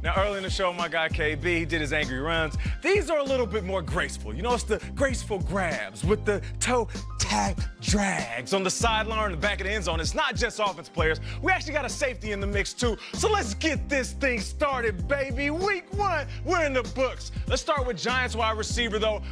Now, early in the show, my guy KB, he did his angry runs. These are a little bit more graceful. You know, it's the graceful grabs with the toe tag drags on the sideline or in the back of the end zone. It's not just offense players. We actually got a safety in the mix, too. So let's get this thing started, baby. Week 1, we're in the books. Let's start with Giants wide receiver, though.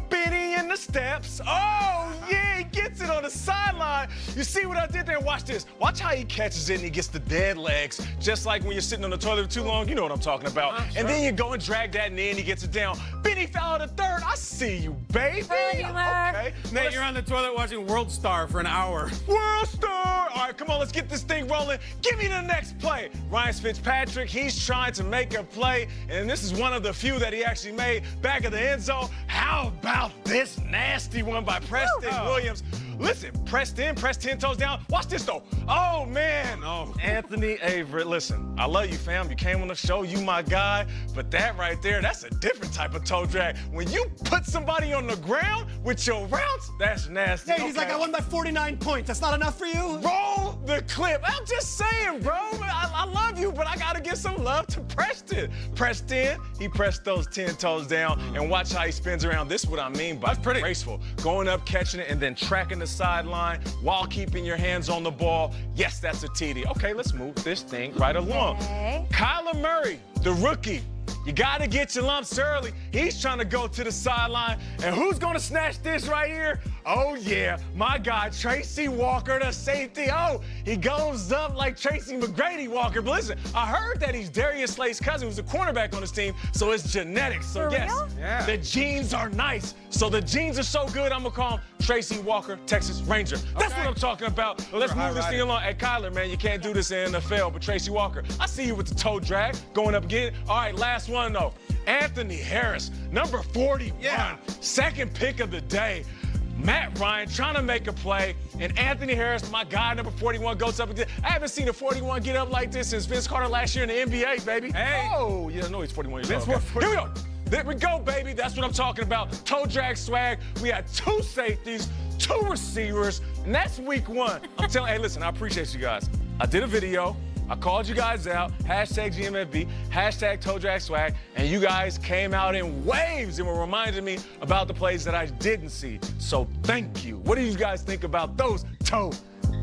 Benny in the steps. Oh, yeah, he gets it on the sideline. You see what I did there? Watch this. Watch how he catches it and he gets the dead legs. Just like when you're sitting on the toilet for too long, you know what I'm talking about. Sure. And then you go and drag that in and he gets it down. Benny foul to third. I see you, baby. Okay. Nate, you're on the toilet watching World Star for an hour. World Star! All right, come on, let's get this thing rolling. Give me the next play. Ryan Fitzpatrick, he's trying to make a play, and this is one of the few that he actually made back of the end zone. How about this nasty one by Preston Williams? Listen, pressed 10 toes down. Watch this, though. Oh, man. Oh, Anthony Averett, listen, I love you, fam. You came on the show, you my guy, but that right there, that's a different type of toe drag. When you put somebody on the ground with your routes, that's nasty. Hey, he's like, I won by 49 points. That's not enough for you? Roll the clip. I'm just saying, bro. I love you, but I got to give some love to Preston. Preston, he pressed those 10 toes down, and watch how he spins around. This is what I mean by pretty graceful. Going up, catching it, and then tracking the sideline while keeping your hands on the ball. Yes, that's a TD. Okay, let's move this thing right along. Okay. Kyler Murray, the rookie. You got to get your lumps early. He's trying to go to the sideline. And who's going to snatch this right here? Oh, yeah, my guy, Tracy Walker, the safety. Oh, he goes up like Tracy McGrady Walker. But listen, I heard that he's Darius Slay's cousin, who's a cornerback on his team, so it's genetics. So, For yes, real? the genes are nice. So the genes are so good, I'm going to call him Tracy Walker, Texas Ranger. That's what I'm talking about. Let's move this thing along. Hey, Kyler, man, you can't do this in the NFL, but Tracy Walker, I see you with the toe drag going up again. All right, last one, though. Anthony Harris, number 41, second pick of the day. Matt Ryan trying to make a play, and Anthony Harris, my guy, number 41, goes up again. I haven't seen a 41 get up like this since Vince Carter last year in the NBA, baby. Hey. Oh, yeah, no, he's 41 years old. Okay. Here we go. There we go, baby. That's what I'm talking about. Toe drag swag. We had 2 safeties, 2 receivers, and that's week 1. I'm telling, hey, listen, I appreciate you guys. I did a video. I called you guys out, hashtag GMFB, hashtag toe drag swag, and you guys came out in waves and were reminding me about the plays that I didn't see. So thank you. What do you guys think about those toe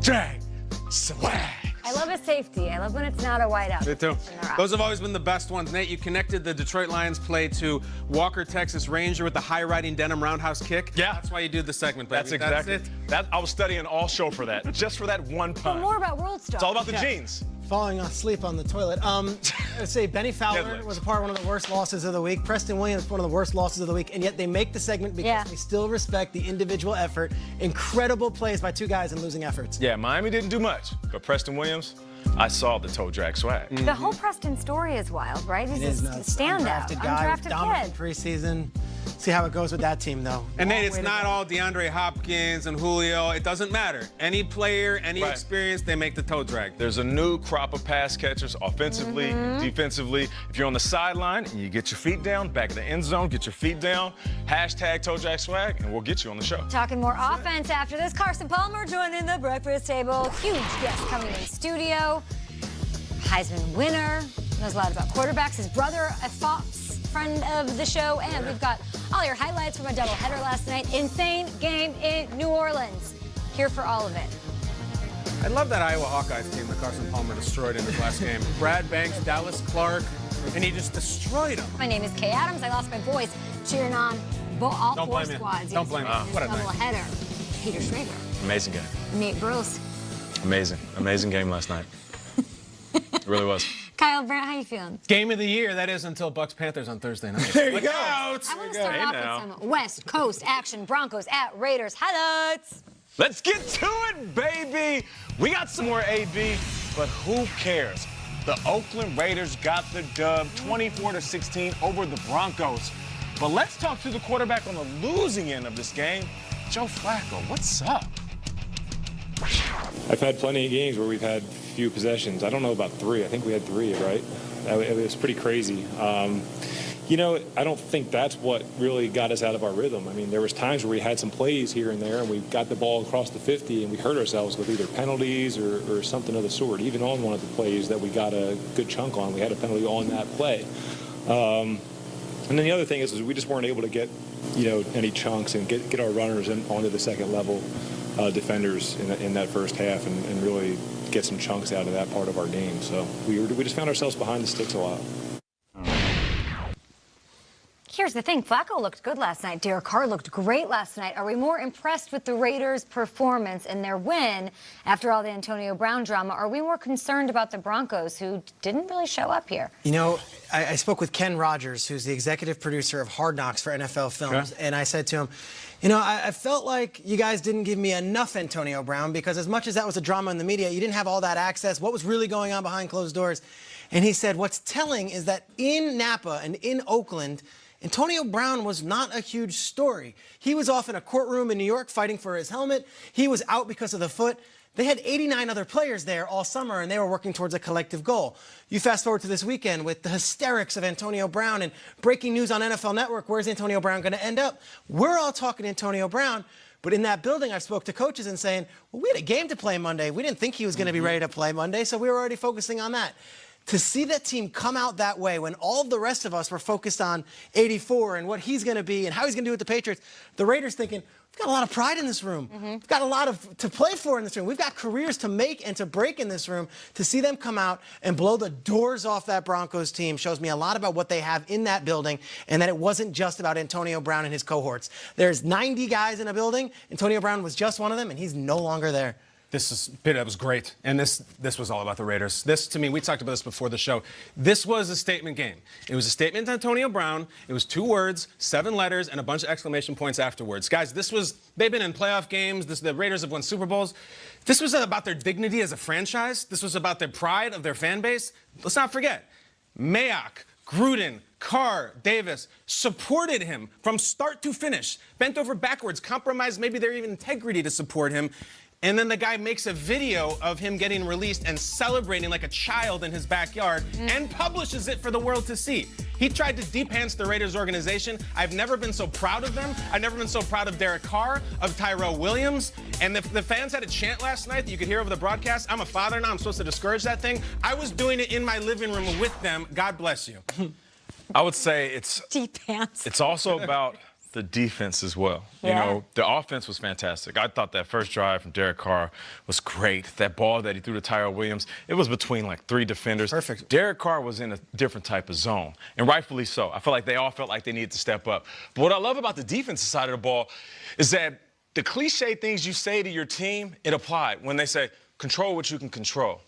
drag swag? I love a safety. I love when it's not a whiteout. Me too. Those have always been the best ones. Nate, you connected the Detroit Lions play to Walker, Texas Ranger with the high-riding denim roundhouse kick. Yeah. That's why you do the segment, baby. That's exactly it. I was studying all show for that, just for that one But pun. more about World Star. It's all about the genes. Falling asleep on the toilet. I'd say Benny Fowler was a part of one of the worst losses of the week. Preston Williams, one of the worst losses of the week. And yet they make the segment because they still respect the individual effort. Incredible plays by 2 guys in losing efforts. Yeah, Miami didn't do much, but Preston Williams, I saw the toe drag swag. The whole Preston story is wild, right? He's a standout. Undrafted guy, Undrafted dominant kid. preseason. See how it goes with that team, though. And Nate, it's Way to not go. all DeAndre Hopkins and Julio. It doesn't matter. Any player, any experience, they make the toe drag. There's a new crop of pass catchers, offensively, defensively. If you're on the sideline and you get your feet down, back of the end zone, get your feet down, hashtag toe drag swag, and we'll get you on the show. Talking more offense after this. Carson Palmer joining the breakfast table. Huge guest coming in studio. Heisman winner. Knows a lot about quarterbacks. His brother, a Fox friend of the show. And we've got all your highlights from a doubleheader last night. Insane game in New Orleans. Here for all of it. I love that Iowa Hawkeyes team that Carson Palmer destroyed in his last game. Brad Banks, Dallas Clark, and he just destroyed them. My name is Kay Adams. I lost my voice cheering on all Don't 4 blame me. squads. Don't blame me. What a night. Doubleheader. Peter Schrager. Amazing game. Nate Burles. Amazing game last night. It really was. Kyle Brandt, how you feeling? Game of the year, that is until Bucks Panthers on Thursday night. There you go. I want to start off with some West Coast action. Broncos at Raiders highlights. Let's get to it, baby. We got some more AB, but who cares? The Oakland Raiders got the dub 24-16 over the Broncos. But let's talk to the quarterback on the losing end of this game, Joe Flacco. What's up? I've had plenty of games where we've had few possessions. I don't know about 3. I think we had 3, right? It was pretty crazy. You know, I don't think that's what really got us out of our rhythm. I mean, there was times where we had some plays here and there, and we got the ball across the 50, and we hurt ourselves with either penalties or something of the sort. Even on one of the plays that we got a good chunk on, we had a penalty on that play. And then the other thing is we just weren't able to get, any chunks and get our runners onto the second level defenders in that first half and really get some chunks out of that part of our game. So we just found ourselves behind the sticks a lot. Here's the thing. Flacco looked good last night. Derek Carr looked great last night. Are we more impressed with the Raiders' performance and their win after all the Antonio Brown drama? Are we more concerned about the Broncos, who didn't really show up here? I spoke with Ken Rogers, who's the executive producer of Hard Knocks for NFL Films, and I said to him, I felt like you guys didn't give me enough Antonio Brown, because as much as that was a drama in the media, you didn't have all that access. What was really going on behind closed doors? And he said, what's telling is that in Napa and in Oakland, Antonio Brown was not a huge story. He was off in a courtroom in New York fighting for his helmet. He was out because of the foot. They had 89 other players there all summer, and they were working towards a collective goal. You fast forward to this weekend with the hysterics of Antonio Brown and breaking news on NFL Network. Where's Antonio Brown going to end up? We're all talking Antonio Brown, but in that building, I spoke to coaches and saying, well, we had a game to play Monday. We didn't think he was going to be ready to play Monday, so we were already focusing on that. To see that team come out that way when all the rest of us were focused on 84 and what he's going to be and how he's going to do with the Patriots, the Raiders thinking, we've got a lot of pride in this room. We've got a lot to play for in this room. We've got careers to make and to break in this room. To see them come out and blow the doors off that Broncos team shows me a lot about what they have in that building, and that it wasn't just about Antonio Brown and his cohorts. There's 90 guys in a building. Antonio Brown was just one of them, and he's no longer there. That was great. And this was all about the Raiders. This, to me, we talked about this before the show. This was a statement game. It was a statement to Antonio Brown. It was 2 words, 7 letters, and a bunch of exclamation points afterwards. Guys, they've been in playoff games. The Raiders have won Super Bowls. This was about their dignity as a franchise. This was about their pride of their fan base. Let's not forget, Mayock, Gruden, Carr, Davis supported him from start to finish, bent over backwards, compromised maybe their even integrity to support him. And then the guy makes a video of him getting released and celebrating like a child in his backyard and publishes it for the world to see. He tried to de-pants the Raiders organization. I've never been so proud of them. I've never been so proud of Derek Carr, of Tyrell Williams. And the fans had a chant last night that you could hear over the broadcast. I'm a father now. I'm supposed to discourage that thing. I was doing it in my living room with them. God bless you. I would say it's De-pants. It's also about the defense as well. The offense was fantastic. I thought that first drive from Derek Carr was great. That ball that he threw to Tyrell Williams, it was between like 3 defenders. Perfect. Derek Carr was in a different type of zone, and rightfully so. I feel like they all felt like they needed to step up. But what I love about the defensive side of the ball is that the cliche things you say to your team, it applied when they say, control what you can control.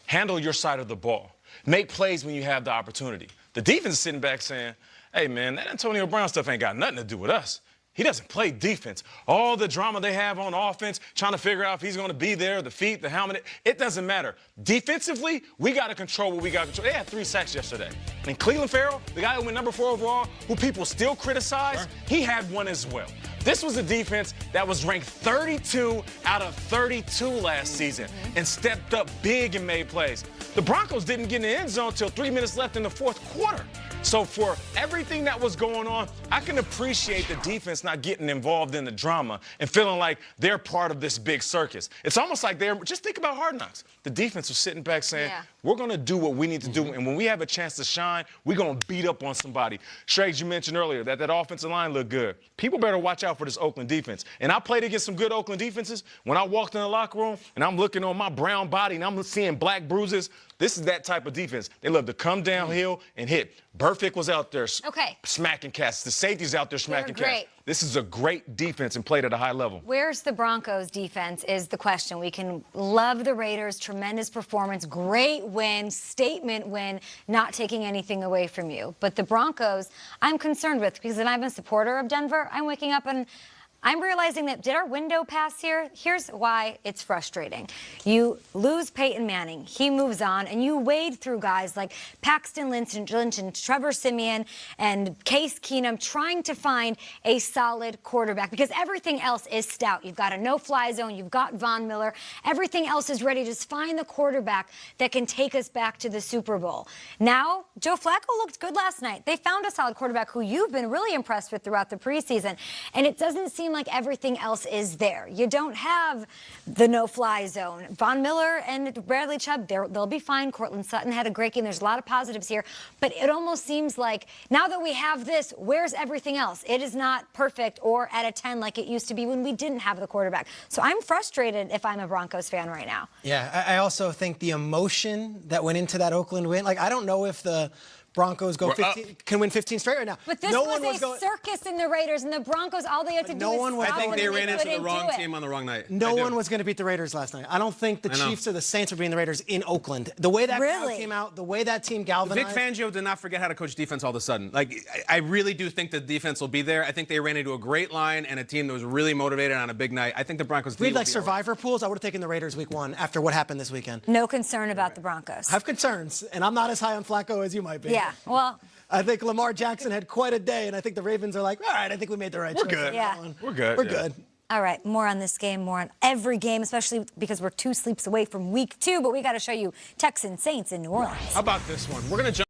Handle your side of the ball. Make plays when you have the opportunity. The defense is sitting back saying, hey, man, that Antonio Brown stuff ain't got nothing to do with us. He doesn't play defense. All the drama they have on offense, trying to figure out if he's going to be there, the feet, the helmet, it doesn't matter. Defensively, we got to control what we got to control. They had 3 sacks yesterday. And Cleveland Farrell, the guy who went number 4 overall, who people still criticize, he had one as well. This was a defense that was ranked 32 out of 32 last season and stepped up big and made plays. The Broncos didn't get in the end zone until 3 minutes left in the 4th quarter. So for everything that was going on, I can appreciate the defense not getting involved in the drama and feeling like they're part of this big circus. It's almost like just think about Hard Knocks. The defense was sitting back saying, we're going to do what we need to do, and when we have a chance to shine, we're going to beat up on somebody. Shregs, you mentioned earlier that offensive line looked good. People better watch out for this Oakland defense. And I played against some good Oakland defenses. When I walked in the locker room and I'm looking on my brown body and I'm seeing black bruises, this is that type of defense. They love to come downhill and hit. Burfict was out there smacking cats. The safety's out there smacking cats. This is a great defense and played at a high level. Where's the Broncos defense is the question. We can love the Raiders, tremendous performance, great win, statement win, not taking anything away from you. But the Broncos, I'm concerned with, because if I'm a supporter of Denver, I'm waking up and I'm realizing that, did our window pass here? Here's why it's frustrating. You lose Peyton Manning, he moves on, and you wade through guys like Paxton Lynch and Trevor Siemian and Case Keenum trying to find a solid quarterback because everything else is stout. You've got a no-fly zone, you've got Von Miller, everything else is ready. Just find the quarterback that can take us back to the Super Bowl. Now, Joe Flacco looked good last night. They found a solid quarterback who you've been really impressed with throughout the preseason, and it doesn't seem like everything else is there. You don't have the no-fly zone. Von Miller and Bradley Chubb, they'll be fine. Cortland Sutton had a great game. There's a lot of positives here, but it almost seems like now that we have this, where's everything else? It is not perfect or at a 10 like it used to be when we didn't have the quarterback. So I'm frustrated if I'm a Broncos fan right now. Yeah, I also think the emotion that went into that Oakland win, like I don't know if the Broncos can win 15 straight right now. But this was a circus in the Raiders, and the Broncos, all they had to do was I think they ran into the wrong team on the wrong night. No one was going to beat the Raiders last night. I don't think the Chiefs or the Saints were beating the Raiders in Oakland. The way that crowd came out, the way that team galvanized. Vic Fangio did not forget how to coach defense all of a sudden. Like, I really do think the defense will be there. I think they ran into a great line and a team that was really motivated on a big night. I think the Broncos. We had like survivor pools. I would have taken the Raiders week 1 after what happened this weekend. No concern about the Broncos. I have concerns, and I'm not as high on Flacco as you might be. Yeah, well. I think Lamar Jackson had quite a day, and I think the Ravens are like, all right, I think we made the right choice. We're good. Yeah. We're good. We're good. All right, more on this game, more on every game, especially because we're 2 sleeps away from week 2, but we got to show you Texans, Saints in New Orleans. How about this one? We're going to jump